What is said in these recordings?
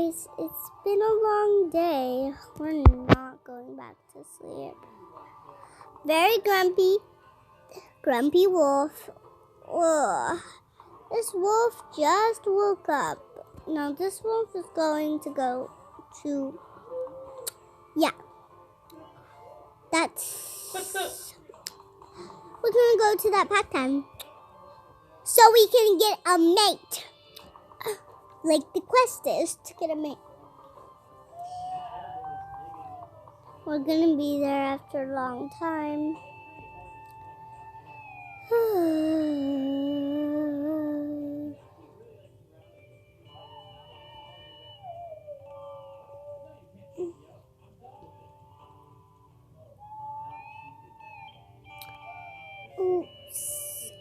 Guys, it's been a long day. We're not going back to sleep. Very grumpy wolf. Ugh. This wolf just woke up. Now this wolf is going to go to... Yeah. We're going to go to that pack time. So we can get a mate. Like the quest is to get a mate. We're going to be there after a long time. Oops.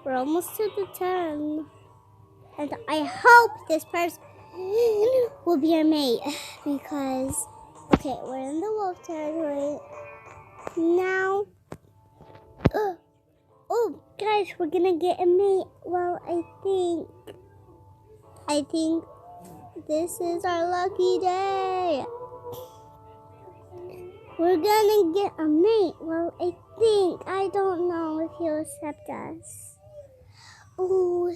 We're almost to the 10. And I hope this person will be our mate. Because, okay, we're in the wolf territory. Now, oh, guys, we're gonna get a mate. Well, I think this is our lucky day. We're gonna get a mate. Well, I don't know if he'll accept us. Oh,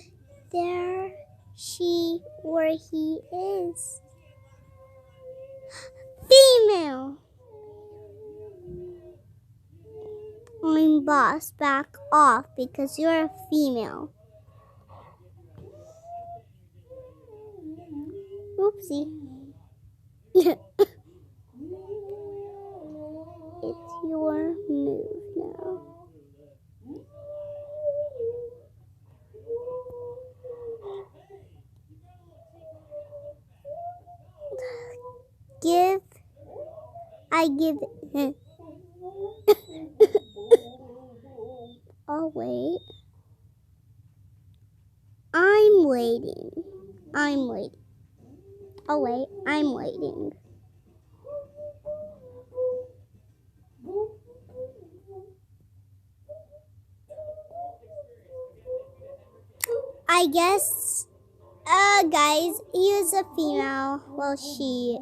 there she or he is. Female. I'm boss, back off because you're a female. Oopsie. It's your move now. I give it. Oh, wait. I'm waiting. Oh, wait. I'm waiting. I guess, guys, he was a female. Well, she.